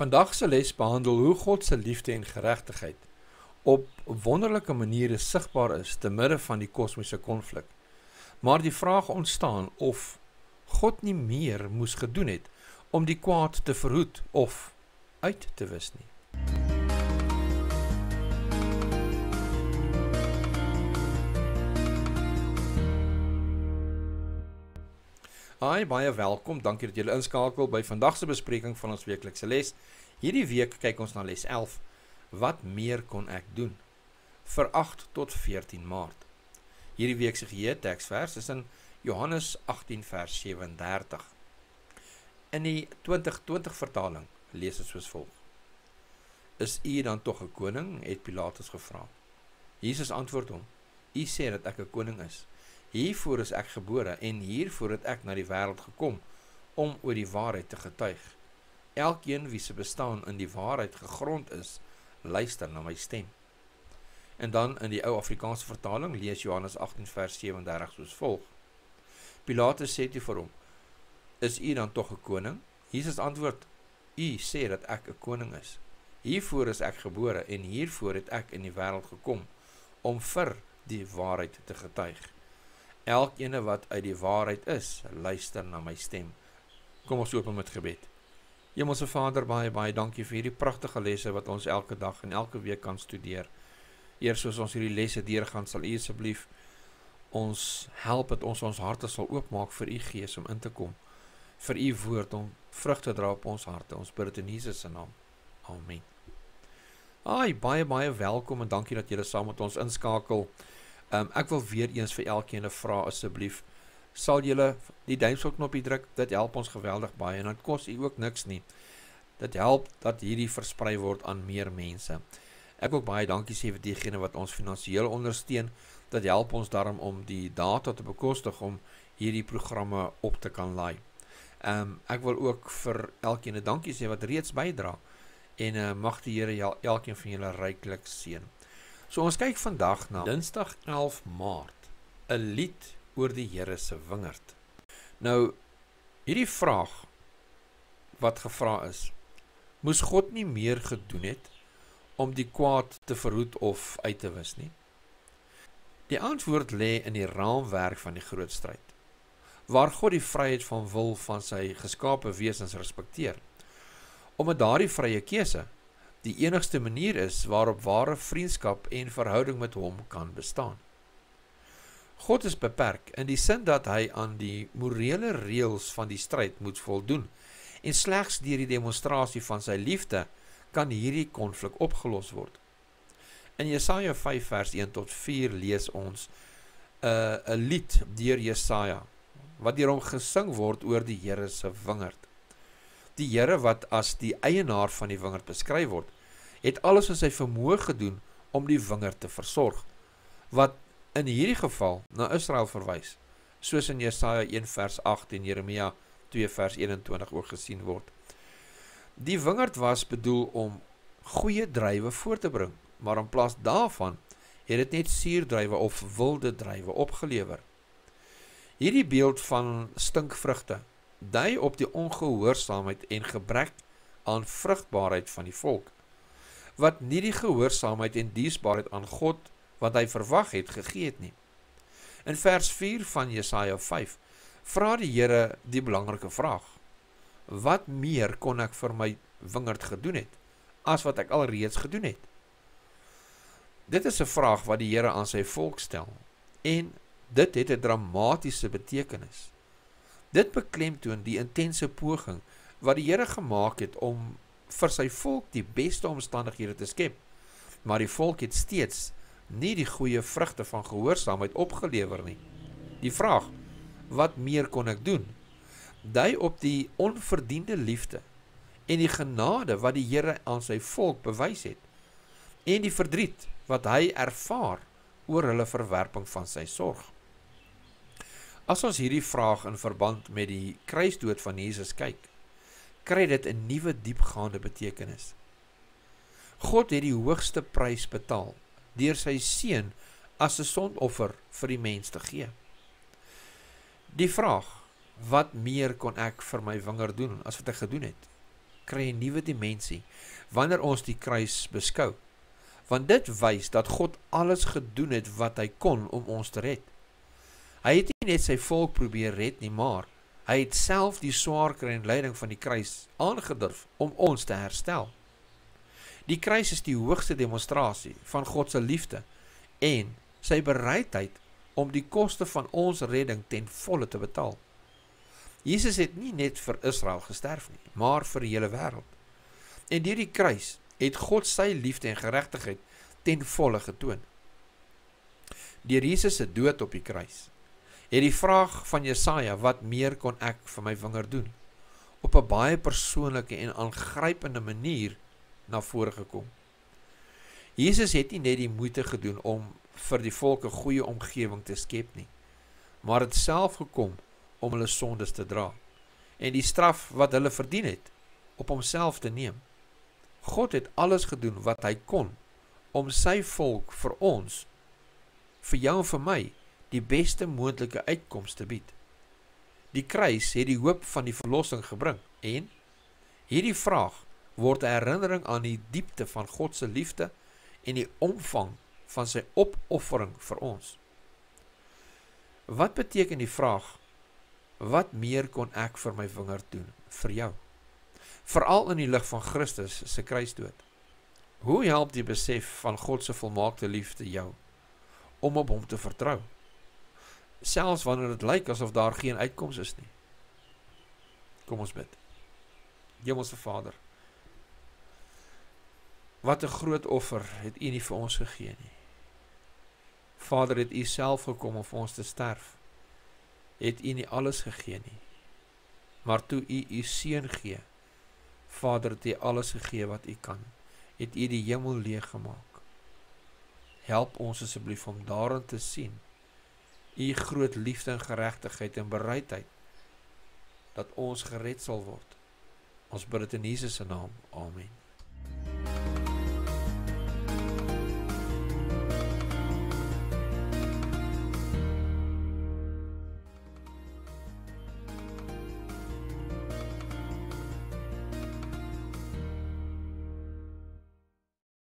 Vandag se les behandel hoe God se liefde en geregtigheid op wonderlike maniere sigbaar is te midde van die kosmiese konflik. Maar die vraag ontstaan of God nie meer moes gedoen het om die kwaad te verhoed of uit te wis nie. Hi, baie welkom, dankie dat julle inskakel by vandag se bespreking van ons weeklikse les. Hierdie week kyk ons na les 11, wat meer kon ek doen? Vir 8 tot 14 Maart. Hierdie week se teksvers is in Johannes 18 vers 37. In die 2020 vertaling lees dit soos volg. Is u dan tog 'n koning? Het Pilatus gevra. Jesus antwoord hom, u sê dat ek 'n koning is. Hiervoor is ek gebore en hiervoor het ek na die wêreld gekom om oor die waarheid te getuig. Elkeen wie se bestaan in die waarheid gegrond is, luister na my stem. En dan in die ou Afrikaanse vertaling lees Johannes 18 vers 37 soos volg. Pilatus sê toe vir hom, is u dan tog 'n koning? Jesus antwoord, u sê dat ek 'n koning is. Hiervoor is ek gebore en hiervoor het ek in die wêreld gekom om vir die waarheid te getuig. Elkene wat uit die waarheid is, luister na my stem. Kom ons open met gebed. Hemelse Vader, baie dankie vir hierdie pragtige lesse wat ons elke dag en elke week kan studeer. Eers soos ons hierdie lesse deurgaan, sal u asseblief ons help dat ons harte sal oopmaak vir u Gees om in te kom, vir u woord om vrug te dra op ons harte. Ons bid dit in Jesus se naam. Amen. Baie welkom en dankie dat julle saam met ons inskakel. Ek wil weer eens vir elkeen vra asseblief, sal julle die duimselknopie druk, dit help ons geweldig baie en dit kos u ook niks nie. Dit help dat hierdie versprei word aan meer mense. Ek wil baie dankie sê vir diegene wat ons finansiëel ondersteun, dit help ons daarom om die data te bekostig om hierdie programme op te kan laai. Ek wil ook vir elkeen dankie sê wat reeds bydra en mag die Here elkeen van julle ryklik seën. So ons kyk vandag na Dinsdag 11 Maart, 'n lied oor die Here se wingerd. Nou, hierdie vraag wat gevra is, moes God nie meer gedoen het om die kwaad te verhoed of uit te wis nie? Die antwoord lê in die raamwerk van die groot stryd, waar God die vryheid van wil van sy geskape wesens respekteer. Omdat daardie vrye keuse die enigste manier is waarop ware vriendskap en verhouding met hom kan bestaan. God is beperk in die sin dat hy aan die morele reëls van die stryd moet voldoen en slegs deur die demonstrasie van sy liefde kan hierdie konflik opgelos word. In Jesaja 5 vers 1 tot 4 lees ons 'n lied deur Jesaja wat deur hom gesing word oor die Here se wingerd. Die Here wat as die eienaar van die wingerd beskryf word, het alles in sy vermoë gedoen om die wingerd te versorg, wat in hierdie geval na Israel verwys, soos in Jesaja 1 vers 8 en Jeremia 2 vers 21 ook gesien word. Die wingerd was bedoel om goeie druiwe voort te bring, maar in plaas daarvan het dit net suurdruiwe of wilde druiwe opgelewer. Hierdie beeld van stinkvrugte dui op die ongehoorsaamheid en gebrek aan vrugbaarheid van die volk, wat nie die gehoorsaamheid en diensbaarheid aan God wat hy verwag het gegee het nie. In vers 4 van Jesaja 5 vra die Here die belangrike vraag, wat meer kon ek vir my wingerd gedoen het, as wat ek alreeds gedoen het? Dit is 'n vraag wat die Here aan sy volk stel, en dit het 'n dramatiese betekenis. Dit beklemtoon die intense poging wat die Here gemaak het om vir sy volk die beste omstandighede te skep, maar die volk het steeds nie die goeie vrugte van gehoorsaamheid opgelewer nie. Die vraag, wat meer kon ek doen, dui op die onverdiende liefde en die genade wat die Here aan sy volk bewys het, en die verdriet wat hy ervaar oor hulle verwerping van sy sorg. As ons hierdie vraag in verband met die kruisdood van Jesus kyk, kry dit 'n nuwe diepgaande betekenis. God het die hoogste prys betaal deur sy seun as 'n sondoffer vir die mens te gee. Die vraag, wat meer kon ek vir my wingerd doen as wat ek gedoen het, kry 'n nuwe dimensie wanneer ons die kruis beskou. Want dit wys dat God alles gedoen het wat hy kon om ons te red. Hy het nie net sy volk probeer red nie, maar hy het self die swaar kry en lyding van die kruis aangedurf om ons te herstel. Die kruis is die hoogste demonstrasie van God se liefde en sy bereidheid om die koste van ons redding ten volle te betaal. Jesus het nie net vir Israel gesterf nie, maar vir die hele wêreld. En deur die kruis het God sy liefde en geregtigheid ten volle getoon. Deur Jesus se dood op die kruis het die vraag van Jesaja, wat meer kon ek vir my vinger doen, op 'n baie persoonlike en aangrypende manier na vore gekom. Jesus het nie net die moeite gedoen om vir die volk 'n goeie omgewing te skep nie, maar het self gekom om hulle sondes te dra en die straf wat hulle verdien het op homself te neem. God het alles gedoen wat hy kon om sy volk vir ons, vir jou en vir my, die beste moontlike uitkoms te bied. Die kruis het die hoop van die verlossing gebring en hierdie vraag word 'n herinnering aan die diepte van God se liefde en die omvang van sy opoffering vir ons. Wat beteken die vraag, wat meer kon ek vir my vinger doen, vir jou? Veral in die lig van Christus se kruisdood. Hoe help die besef van God se volmaakte liefde jou om op hom te vertrou? Selfs wanneer dit lyk asof daar geen uitkoms is nie. Kom ons bid. Hemelse Vader, wat 'n groot offer het U nie vir ons gegee nie. Vader, het U self gekom om vir ons te sterf. Het U nie alles gegee nie. Maar toe U U seun gee, Vader, het U alles gegee wat U kan. Het U die hemel leeg gemaak. Help ons asseblief om daarin te sien U groot liefde en geregtigheid en bereidheid dat ons gered sal word. Ons bid dit in Jesus se naam. Amen.